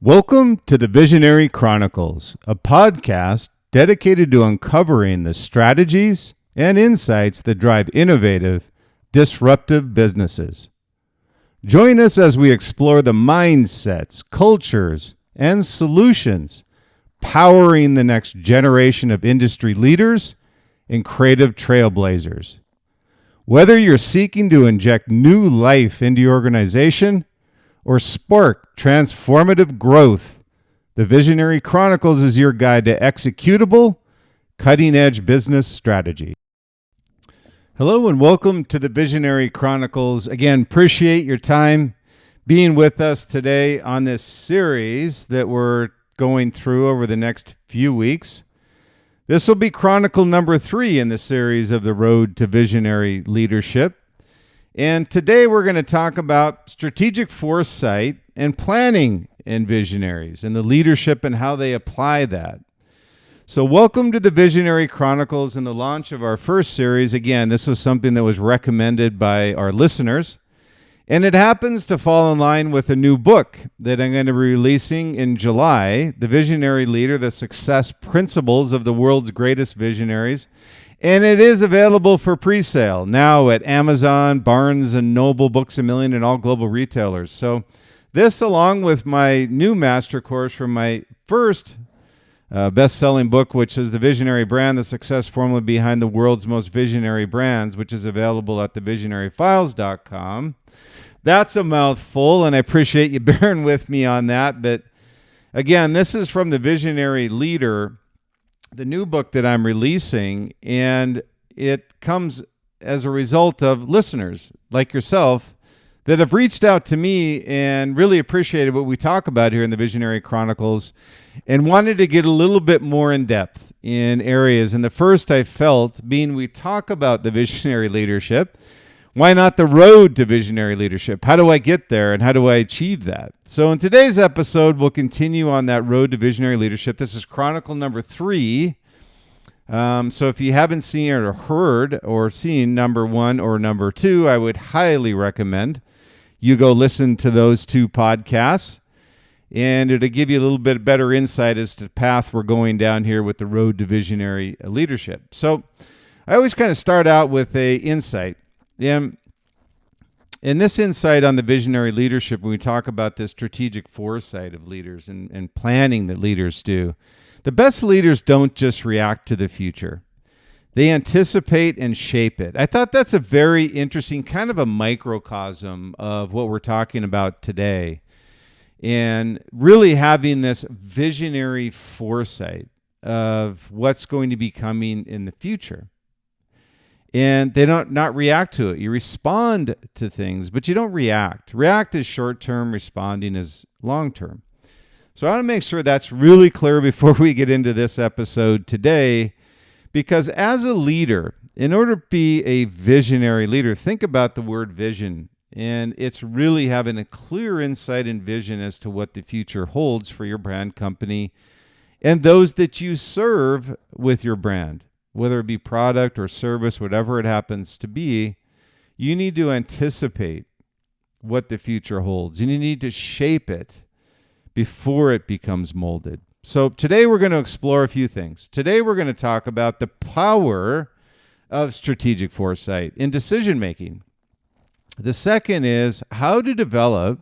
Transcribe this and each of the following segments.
Welcome to the Visionary Chronicles, a podcast dedicated to uncovering the strategies and insights that drive innovative, disruptive businesses. Join us as we explore the mindsets, cultures, and solutions powering the next generation of industry leaders and creative trailblazers. Whether you're seeking to inject new life into your organization or spark transformative growth, the Visionary Chronicles is your guide to executable, cutting-edge business strategy. Hello and welcome to the Visionary Chronicles. Again, appreciate your time being with us today on this series that we're going through over the next few weeks. This will be Chronicle number 3 in the series of the Road to Visionary Leadership. And today we're going to talk about strategic foresight and planning in visionaries and the leadership and how they apply that. So welcome to the Visionary Chronicles and the launch of our first series. Again, this was something that was recommended by our listeners. And it happens to fall in line with a new book that I'm going to be releasing in July, The Visionary Leader, The Success Principles of the World's Greatest Visionaries. And it is available for pre-sale now at Amazon, Barnes & Noble, Books A Million, and all global retailers. So this, along with my new MasterCourse from my first best-selling book, which is The Visionary Brand, The Success Formula Behind the World's Most Visionary Brands, which is available at thevisionaryfiles.com. That's a mouthful, and I appreciate you bearing with me on that. But again, this is from The Visionary Leader, the new book that I'm releasing, and it comes as a result of listeners like yourself that have reached out to me and really appreciated what we talk about here in the Visionary Chronicles and wanted to get a little bit more in depth in areas. And the first I felt being we talk about the visionary leadership. Why not the road to visionary leadership? How do I get there and how do I achieve that? So in today's episode, we'll continue on that road to visionary leadership. This is Chronicle number 3. So if you haven't seen or heard or seen number 1 or number 2, I would highly recommend you go listen to those 2 podcasts. And it'll give you a little bit better insight as to the path we're going down here with the road to visionary leadership. So I always kind of start out with a insight. And this insight on the visionary leadership, when we talk about the strategic foresight of leaders and planning that leaders do, the best leaders don't just react to the future. They anticipate and shape it. I thought that's a very interesting kind of a microcosm of what we're talking about today. And really having this visionary foresight of what's going to be coming in the future. And they don't not react to it. You respond to things, but you don't react. React is short-term, responding is long-term. So I want to make sure that's really clear before we get into this episode today, because as a leader, in order to be a visionary leader, think about the word vision. And it's really having a clear insight and vision as to what the future holds for your brand company and those that you serve with your brand. Whether it be product or service, whatever it happens to be, you need to anticipate what the future holds. And you need to shape it before it becomes molded. So today we're going to explore a few things. Today we're going to talk about the power of strategic foresight in decision making. The second is how to develop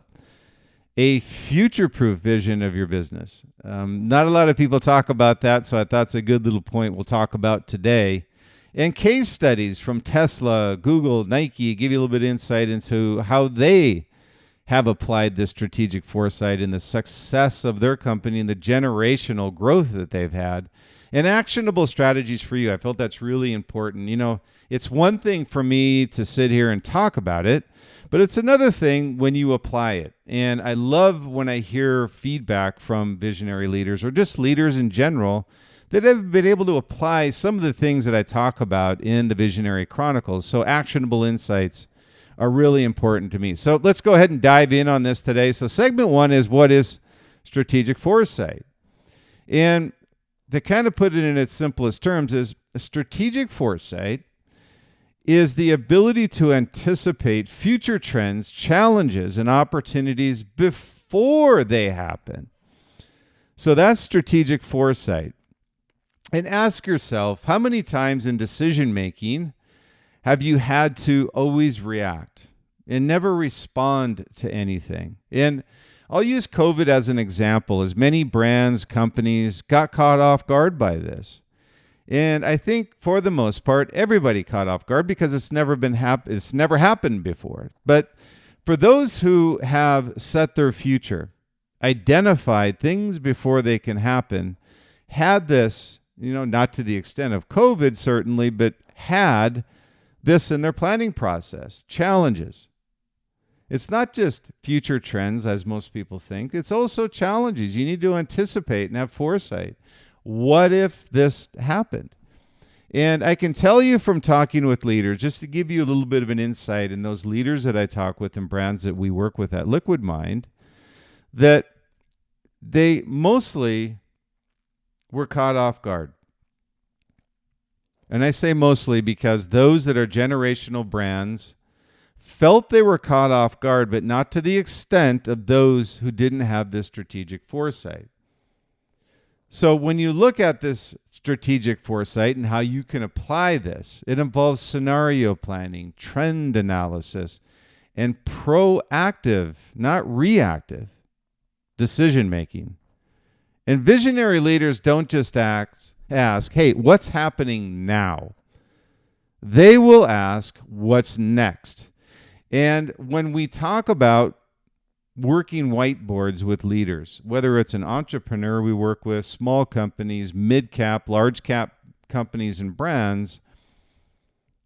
a future-proof vision of your business. Not a lot of people talk about that, so I thought it's a good little point we'll talk about today. And case studies from Tesla, Google, Nike give you a little bit of insight into how they have applied this strategic foresight in the success of their company and the generational growth that they've had. And actionable strategies for you. I felt that's really important. You know, it's one thing for me to sit here and talk about it, but it's another thing when you apply it. And I love when I hear feedback from visionary leaders or just leaders in general that have been able to apply some of the things that I talk about in the Visionary Chronicles. So actionable insights are really important to me. So let's go ahead and dive in on this today. So segment 1 is what is strategic foresight? And to kind of put it in its simplest terms is strategic foresight is the ability to anticipate future trends, challenges, and opportunities before they happen. So that's strategic foresight. And ask yourself, how many times in decision making have you had to always react and never respond to anything? And I'll use COVID as an example, as many brands, companies got caught off guard by this. And I think for the most part, everybody caught off guard because it's never happened before. But for those who have set their future, identified things before they can happen, had this, not to the extent of COVID certainly, but had this in their planning process, challenges. It's not just future trends, as most people think. It's also challenges. You need to anticipate and have foresight. What if this happened? And I can tell you from talking with leaders, just to give you a little bit of an insight in those leaders that I talk with and brands that we work with at Liquid Mind, that they mostly were caught off guard. And I say mostly because those that are generational brands felt they were caught off guard, but not to the extent of those who didn't have this strategic foresight. So when you look at this strategic foresight and how you can apply this, it involves scenario planning, trend analysis, and proactive, not reactive, decision making. And visionary leaders don't just ask, hey, what's happening now? They will ask, what's next? And when we talk about working whiteboards with leaders, whether it's an entrepreneur we work with, small companies, mid-cap, large-cap companies and brands,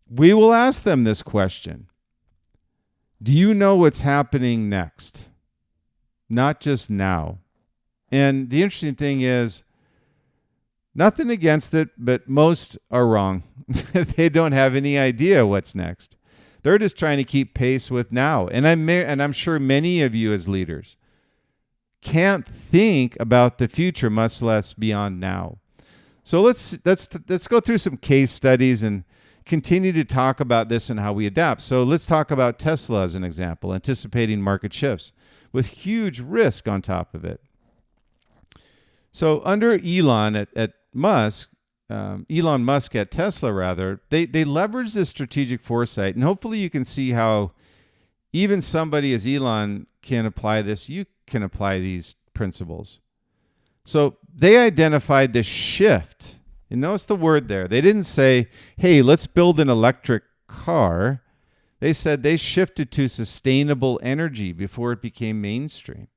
we will ask them this question. Do you know what's happening next? Not just now. And the interesting thing is, nothing against it, but most are wrong. They don't have any idea what's next. They're just trying to keep pace with now. And I'm sure many of you as leaders can't think about the future, much less beyond now. So let's go through some case studies and continue to talk about this and how we adapt. So let's talk about Tesla as an example, anticipating market shifts with huge risk on top of it. So under Elon Musk at Tesla, rather, they leverage this strategic foresight. And hopefully you can see how even somebody as Elon can apply this. You can apply these principles. So they identified the shift. And notice the word there. They didn't say, hey, let's build an electric car. They said they shifted to sustainable energy before it became mainstream.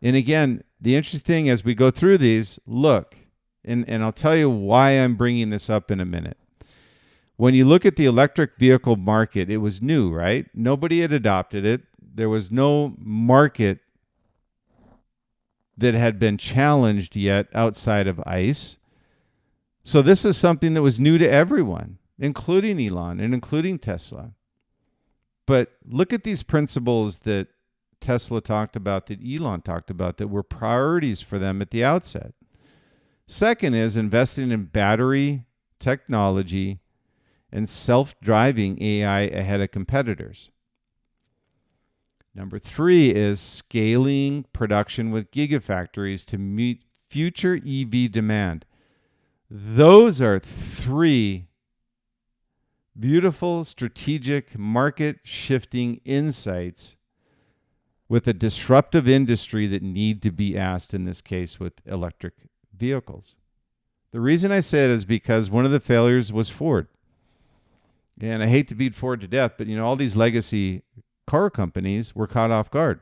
And again, the interesting thing as we go through these, look, and I'll tell you why I'm bringing this up in a minute. When you look at the electric vehicle market, it was new, right? Nobody had adopted it. There was no market that had been challenged yet outside of ICE. So this is something that was new to everyone, including Elon and including Tesla. But look at these principles that Tesla talked about, that Elon talked about, that were priorities for them at the outset. Second is investing in battery technology and self-driving AI ahead of competitors. Number 3 is scaling production with gigafactories to meet future EV demand. Those are 3 beautiful strategic market-shifting insights with a disruptive industry that need to be asked in this case with electric vehicles. The reason I say it is because one of the failures was Ford. And I hate to beat Ford to death, but all these legacy car companies were caught off guard.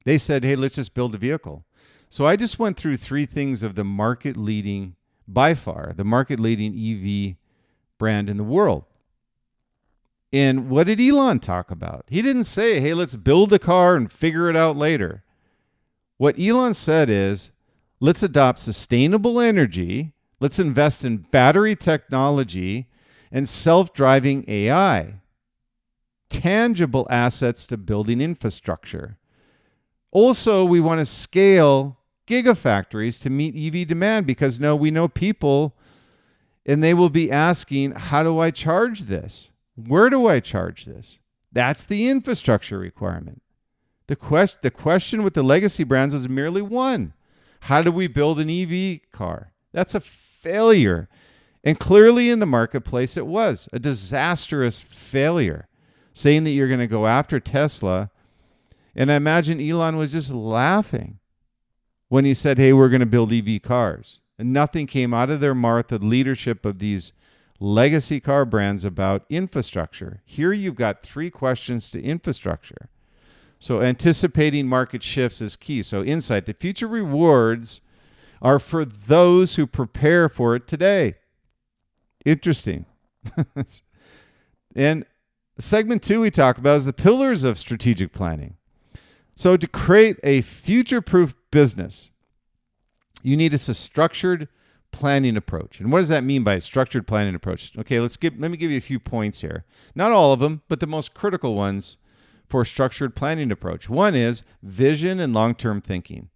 They said, hey, let's just build a vehicle. So I just went through 3 things of the market-leading, by far, the market-leading EV brand in the world. And what did Elon talk about? He didn't say, hey, let's build a car and figure it out later. What Elon said is, let's adopt sustainable energy, let's invest in battery technology and self-driving AI. Tangible assets to building infrastructure. Also, we want to scale gigafactories to meet EV demand because we know people and they will be asking, how do I charge this? Where do I charge this? That's the infrastructure requirement. The question with the legacy brands was merely one. How do we build an EV car? That's a failure. And clearly in the marketplace, it was a disastrous failure. Saying that you're going to go after Tesla. And I imagine Elon was just laughing when he said, hey, we're going to build EV cars. And nothing came out of their mouth, the leadership of these legacy car brands, about infrastructure. Here you've got 3 questions to infrastructure. So anticipating market shifts is key. So insight, the future rewards are for those who prepare for it today. Interesting. And segment 2 we talk about is the pillars of strategic planning. So to create a future-proof business, you need a structured planning approach. And what does that mean by a structured planning approach? Okay, let me give you a few points here. Not all of them, but the most critical ones for a structured planning approach. One is vision and long-term thinking.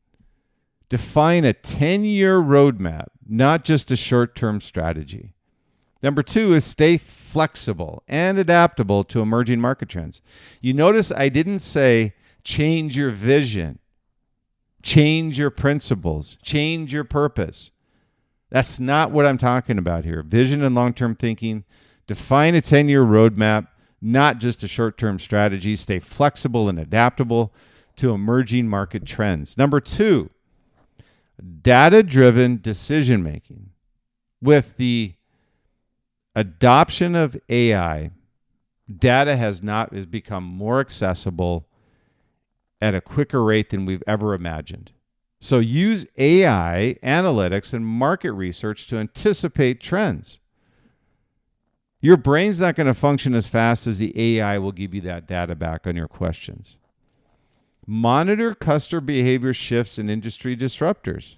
Define a 10-year roadmap, not just a short-term strategy. Number 2 is stay flexible and adaptable to emerging market trends. You notice I didn't say change your vision, change your principles, change your purpose. That's not what I'm talking about here. Vision and long-term thinking. Define a 10-year roadmap, not just a short-term strategy. Stay flexible and adaptable to emerging market trends. Number 2, data-driven decision-making. With the adoption of AI, data has become more accessible at a quicker rate than we've ever imagined. So use AI, analytics, and market research to anticipate trends. Your brain's not going to function as fast as the AI will give you that data back on your questions. Monitor customer behavior shifts and industry disruptors.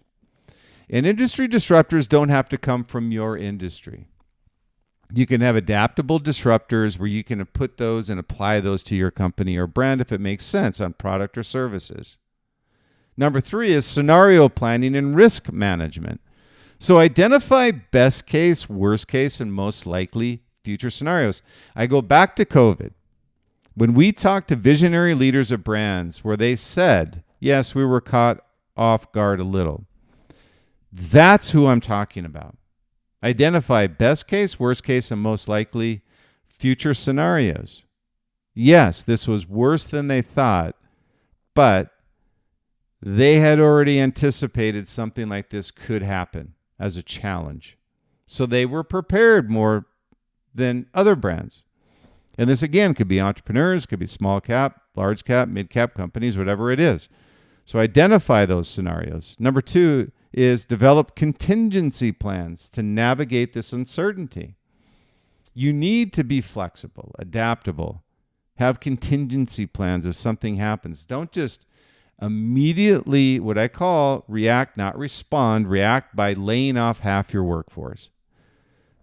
And industry disruptors don't have to come from your industry. You can have adaptable disruptors where you can put those and apply those to your company or brand if it makes sense on product or services. Number 3 is scenario planning and risk management. So identify best case, worst case, and most likely future scenarios. I go back to COVID. When we talked to visionary leaders of brands where they said, yes, we were caught off guard a little. That's who I'm talking about. Identify best case, worst case, and most likely future scenarios. Yes, this was worse than they thought, but they had already anticipated something like this could happen as a challenge. So they were prepared more than other brands. And this, again, could be entrepreneurs, could be small cap, large cap, mid cap companies, whatever it is. So identify those scenarios. Number 2 is develop contingency plans to navigate this uncertainty. You need to be flexible, adaptable, have contingency plans if something happens. Don't just immediately, what I call react, not respond, react by laying off half your workforce.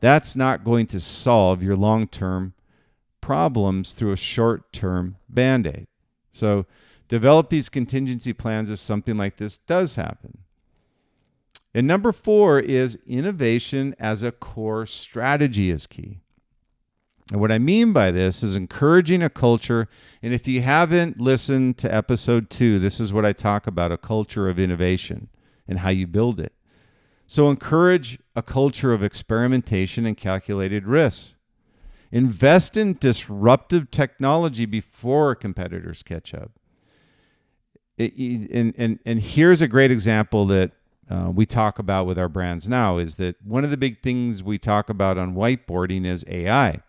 That's not going to solve your long-term problems through a short-term Band-Aid. So develop these contingency plans if something like this does happen. And number 4 is innovation as a core strategy is key. And what I mean by this is encouraging a culture. And if you haven't listened to episode 2, this is what I talk about, a culture of innovation and how you build it. So encourage a culture of experimentation and calculated risks. Invest in disruptive technology before competitors catch up. And here's a great example that we talk about with our brands now is that one of the big things we talk about on whiteboarding is AI.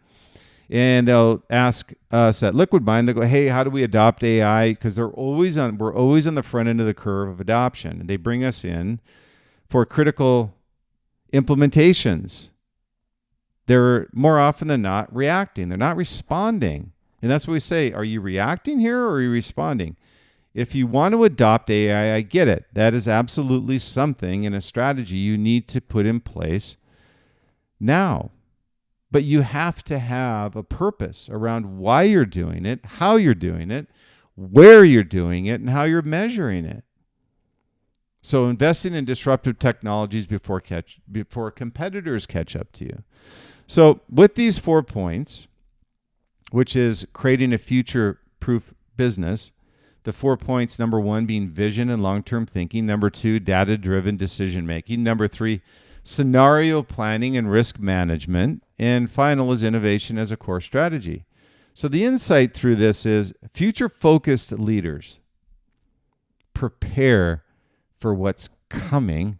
And they'll ask us at Liquidmind, they'll go, hey, how do we adopt AI? Because we're always on the front end of the curve of adoption. And they bring us in for critical implementations. They're more often than not reacting. They're not responding. And that's what we say. Are you reacting here or are you responding? If you want to adopt AI, I get it. That is absolutely something in a strategy you need to put in place now. But you have to have a purpose around why you're doing it, how you're doing it, where you're doing it, and how you're measuring it. So investing in disruptive technologies before competitors catch up to you. So with these 4 points, which is creating a future-proof business, The 4 points, number 1 being vision and long-term thinking. Number 2, data-driven decision-making. Number 3, scenario planning and risk management. And final is innovation as a core strategy. So the insight through this is future-focused leaders prepare for what's coming,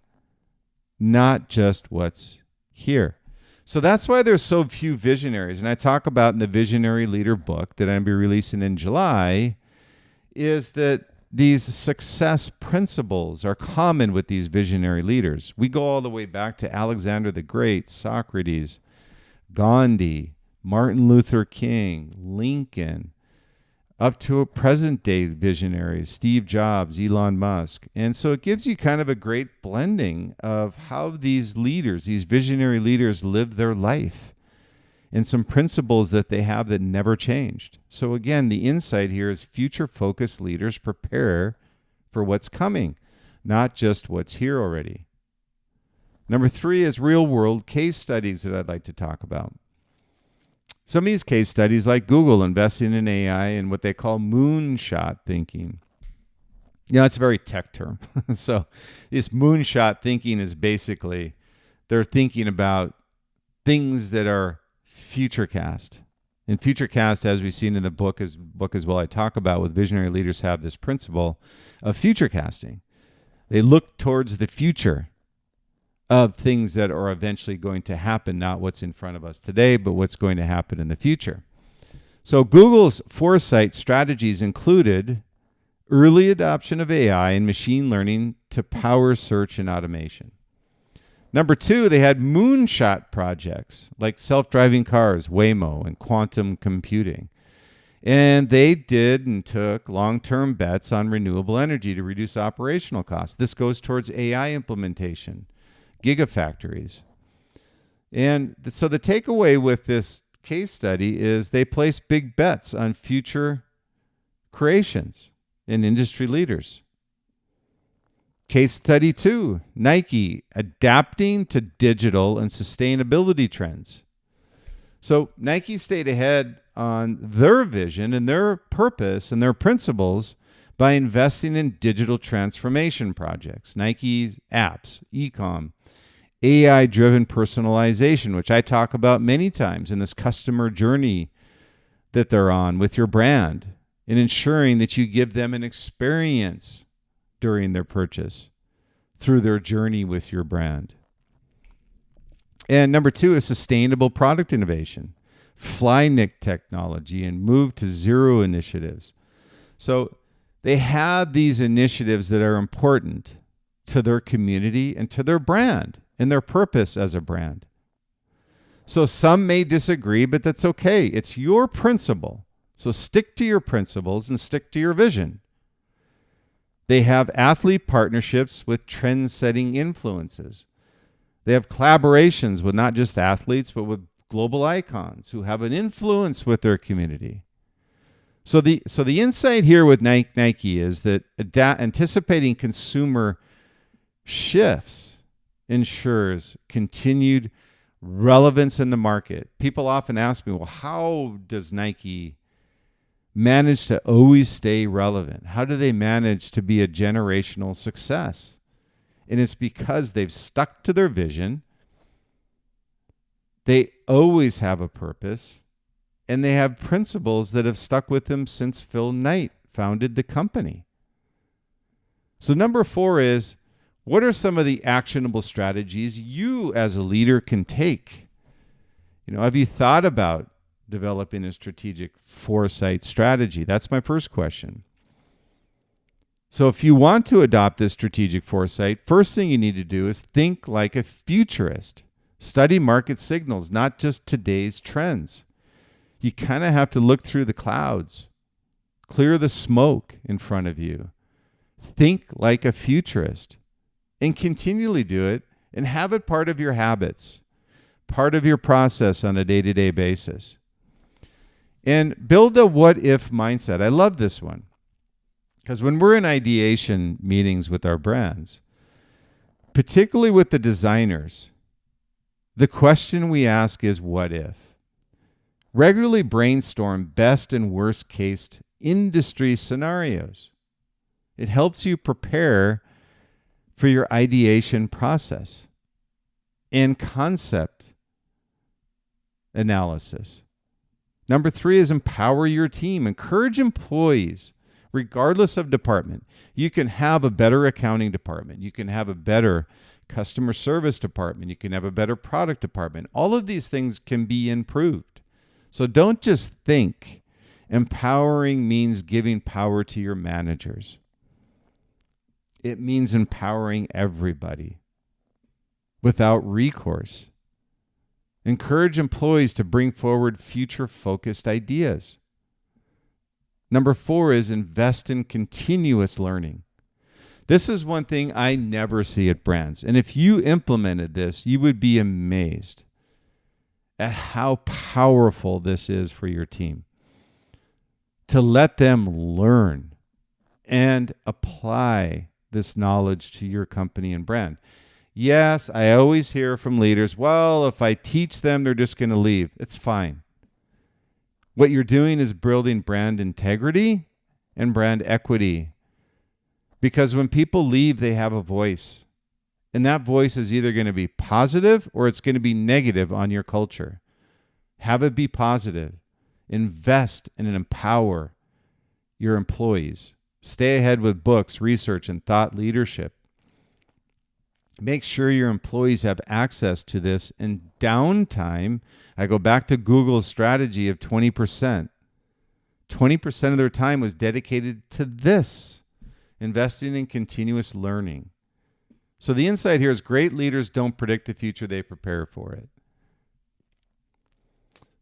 not just what's here. So that's why there's so few visionaries. And I talk about in the Visionary Leader book that I'm going to be releasing in July, is that these success principles are common with these visionary leaders. We go all the way back to Alexander the Great, Socrates, Gandhi, Martin Luther King, Lincoln, up to a present-day visionaries, Steve Jobs, Elon Musk. And so it gives you kind of a great blending of how these leaders, these visionary leaders, live their life and some principles that they have that never changed. So again, the insight here is future-focused leaders prepare for what's coming, not just what's here already. Number 3 is real-world case studies that I'd like to talk about. Some of these case studies, like Google investing in AI and what they call moonshot thinking. You know, it's a very tech term. So this moonshot thinking is basically they're thinking about things that are futurecast. And futurecast, as we've seen in the book as well, I talk about with visionary leaders have this principle of futurecasting. They look towards the future of things that are eventually going to happen, not what's in front of us today, but what's going to happen in the future. So Google's Foresight strategies included early adoption of AI and machine learning to power search and automation. Number 2, they had moonshot projects like self-driving cars, Waymo, and quantum computing. And they did and took long-term bets on renewable energy to reduce operational costs. This goes towards AI implementation, gigafactories. And so the takeaway with this case study is they place big bets on future creations and industry leaders. Case study 2, Nike adapting to digital and sustainability trends. So Nike stayed ahead on their vision and their purpose and their principles by investing in digital transformation projects, Nike's apps, e-com, AI-driven personalization, which I talk about many times in this customer journey that they're on with your brand, and ensuring that you give them an experience during their purchase through their journey with your brand. And number 2 is sustainable product innovation, Flyknit technology, and move to zero initiatives. So they have these initiatives that are important to their community and to their brand and their purpose as a brand. So some may disagree, but that's okay. It's your principle. So stick to your principles and stick to your vision. They have athlete partnerships with trend-setting influences. They have collaborations with not just athletes, but with global icons who have an influence with their community. So the insight here with Nike is that anticipating consumer shifts ensures continued relevance in the market. People often ask me, well, how does Nike manage to always stay relevant? How do they manage to be a generational success? And it's because they've stuck to their vision. They always have a purpose, and they have principles that have stuck with them since Phil Knight founded the company. So number 4 is, what are some of the actionable strategies you as a leader can take? Have you thought about developing a strategic foresight strategy? That's my first question. So if you want to adopt this strategic foresight, first thing you need to do is think like a futurist. Study market signals, not just today's trends. You kind of have to look through the clouds, clear the smoke in front of you. Think like a futurist and continually do it and have it part of your habits, part of your process on a day-to-day basis. And build a what-if mindset. I love this one because when we're in ideation meetings with our brands, particularly with the designers, the question we ask is what if? Regularly brainstorm best and worst case industry scenarios. It helps you prepare for your ideation process and concept analysis. Number 3 is empower your team. Encourage employees, regardless of department. You can have a better accounting department. You can have a better customer service department. You can have a better product department. All of these things can be improved. So don't just think. Empowering means giving power to your managers. It means empowering everybody without recourse. Encourage employees to bring forward future-focused ideas. Number 4 is invest in continuous learning. This is one thing I never see at brands. And if you implemented this, you would be amazed at how powerful this is for your team. To let them learn and apply this knowledge to your company and brand. Yes, I always hear from leaders, well, if I teach them, they're just going to leave. It's fine. What you're doing is building brand integrity and brand equity. Because when people leave, they have a voice. And that voice is either going to be positive or it's going to be negative on your culture. Have it be positive. Invest and empower your employees. Stay ahead with books, research, and thought leadership. Make sure your employees have access to this in downtime. I go back to Google's strategy of 20%. 20% of their time was dedicated to this, investing in continuous learning. So the insight here is great leaders don't predict the future, they prepare for it.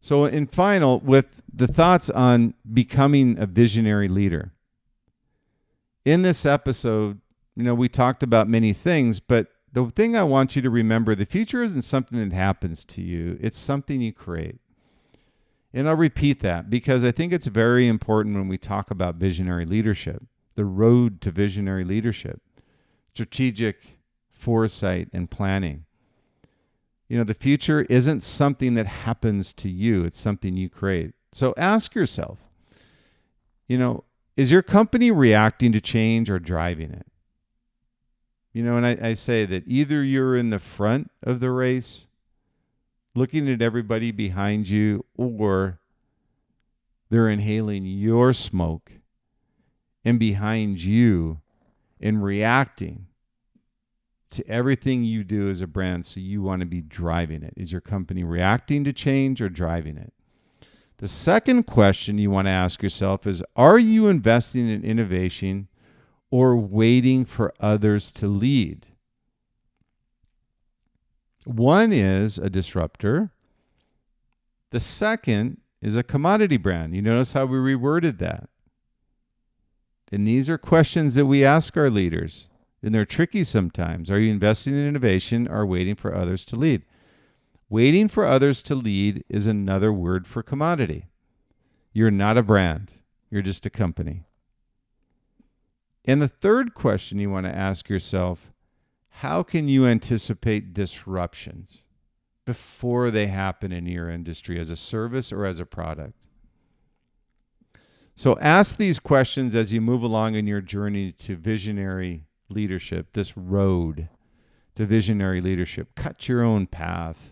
So in final, with the thoughts on becoming a visionary leader. In this episode, we talked about many things, but the thing I want you to remember, the future isn't something that happens to you. It's something you create. And I'll repeat that because I think it's very important when we talk about visionary leadership, the road to visionary leadership, strategic foresight and planning. The future isn't something that happens to you. It's something you create. So ask yourself, is your company reacting to change or driving it? And I say that either you're in the front of the race, looking at everybody behind you, or they're inhaling your smoke and behind you and reacting to everything you do as a brand, so you want to be driving it. Is your company reacting to change or driving it? The second question you want to ask yourself is, are you investing in innovation or waiting for others to lead? One is a disruptor. The second is a commodity brand. You notice how we reworded that. And these are questions that we ask our leaders, and they're tricky sometimes. Are you investing in innovation or waiting for others to lead? Waiting for others to lead is another word for commodity. You're not a brand. You're just a company. And the third question you want to ask yourself, how can you anticipate disruptions before they happen in your industry as a service or as a product? So ask these questions as you move along in your journey to visionary leadership, this road to visionary leadership. Cut your own path.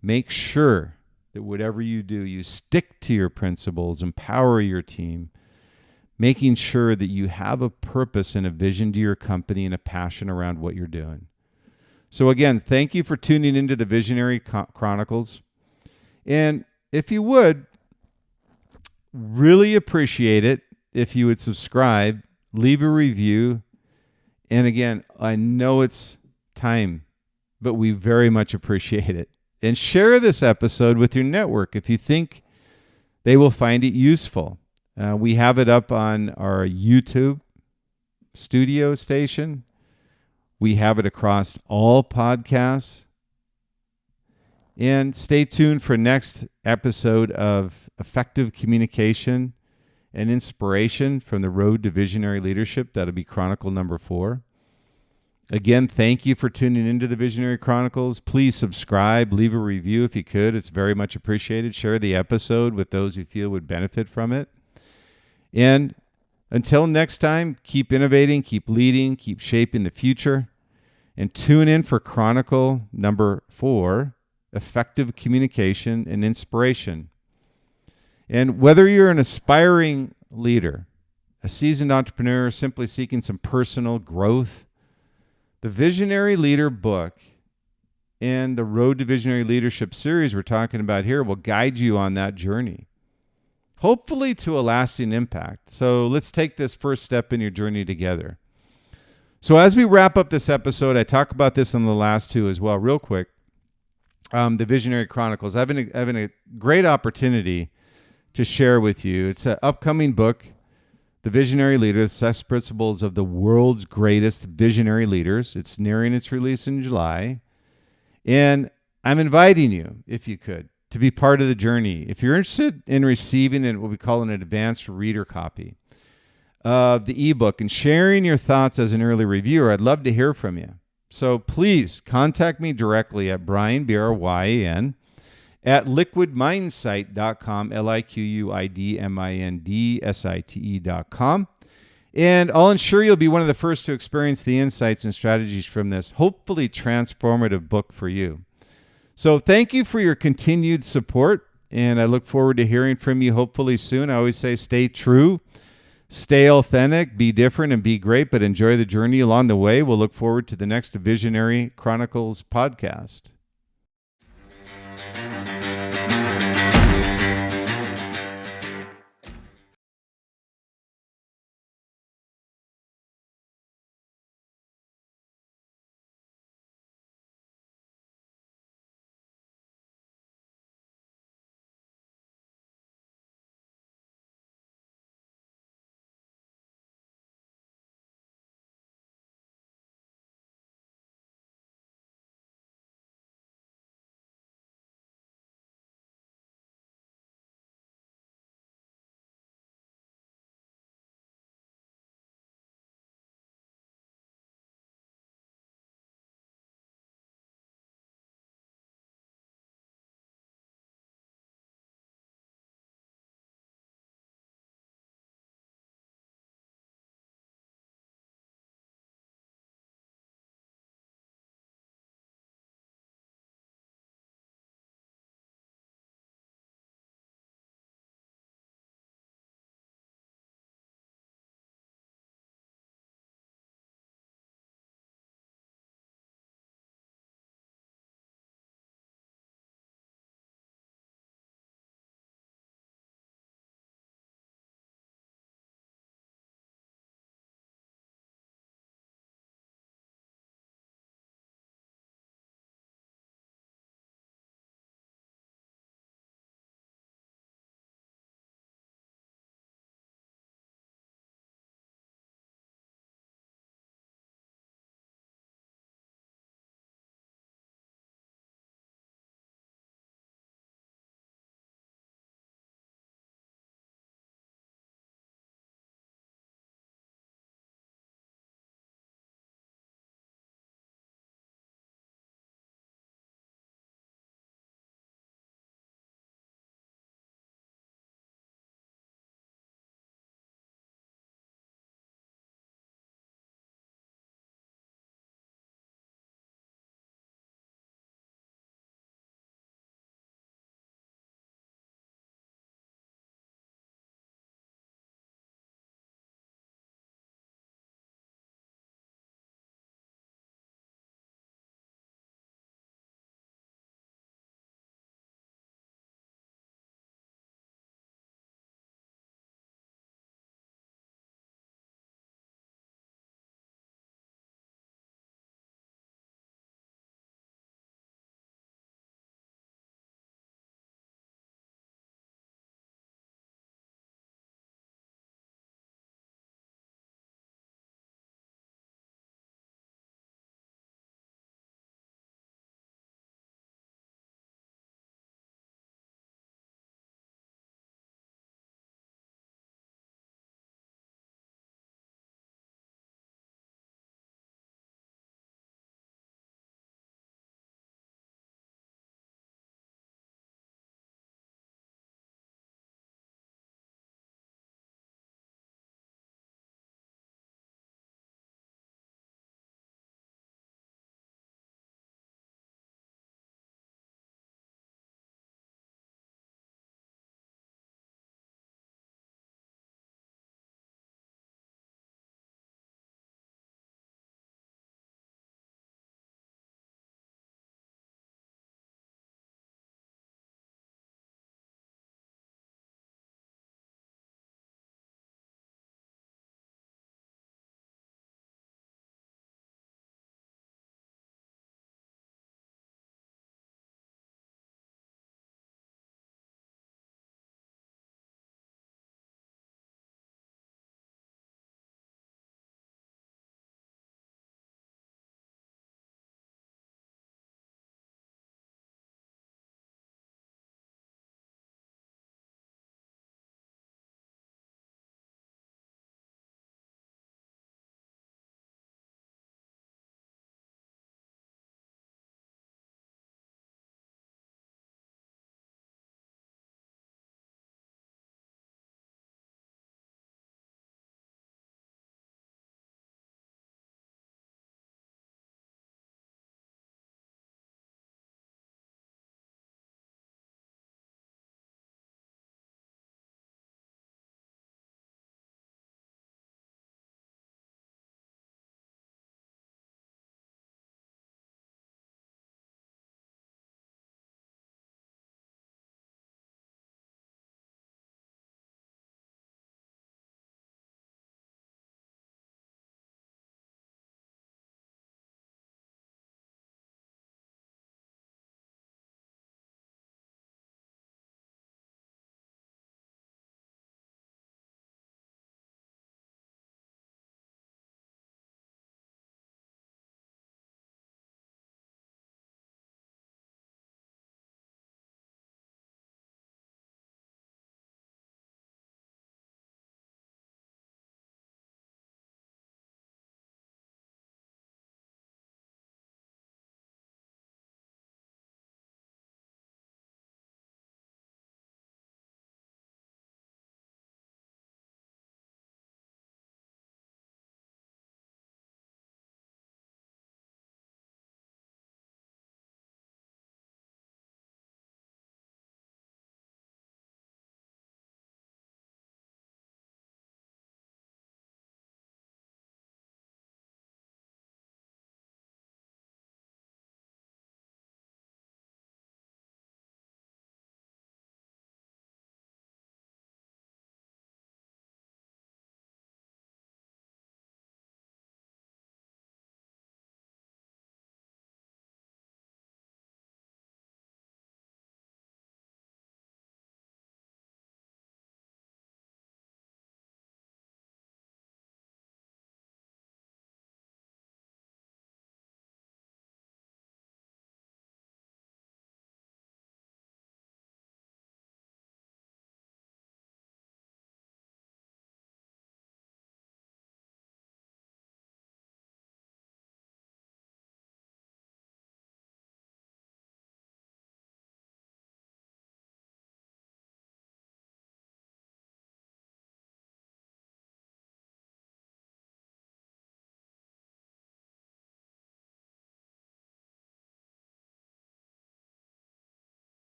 Make sure that whatever you do, you stick to your principles, empower your team, making sure that you have a purpose and a vision to your company and a passion around what you're doing. So again, thank you for tuning into the Visionary Chronicles. And if you would, really appreciate it if you would subscribe, leave a review. And again, I know it's time, but we very much appreciate it. And share this episode with your network if you think they will find it useful. We have it up on our YouTube studio station. We have it across all podcasts. And stay tuned for next episode of Effective Communication and Inspiration from the Road to Visionary Leadership. That'll be Chronicle number 4. Again, thank you for tuning into the Visionary Chronicles. Please subscribe, leave a review if you could. It's very much appreciated. Share the episode with those who feel would benefit from it. And Until next time, keep innovating, keep leading, keep shaping the future, and tune in for Chronicle number 4, Effective Communication and Inspiration. And whether you're an aspiring leader, a seasoned entrepreneur, simply seeking some personal growth, the Visionary Leader book and the Road to Visionary Leadership series we're talking about here will guide you on that journey, hopefully to a lasting impact. So let's take this first step in your journey together. So as we wrap up this episode, I talk about this in the last two as well, real quick. The Visionary Chronicles. I've been a great opportunity to share with you. It's an upcoming book, The Visionary Leader, 6 Principles of the World's Greatest Visionary Leaders. It's nearing its release in July. And I'm inviting you, if you could, to be part of the journey. If you're interested in receiving what we call an advanced reader copy of the ebook and sharing your thoughts as an early reviewer, I'd love to hear from you. So please contact me directly at Brian, B-R-Y-A-N, at liquidmindsite.com, liquidmindsite.com. And I'll ensure you'll be one of the first to experience the insights and strategies from this hopefully transformative book for you. So thank you for your continued support, and I look forward to hearing from you hopefully soon. I always say stay true, stay authentic, be different, and be great, but enjoy the journey along the way. We'll look forward to the next Visionary Chronicles podcast.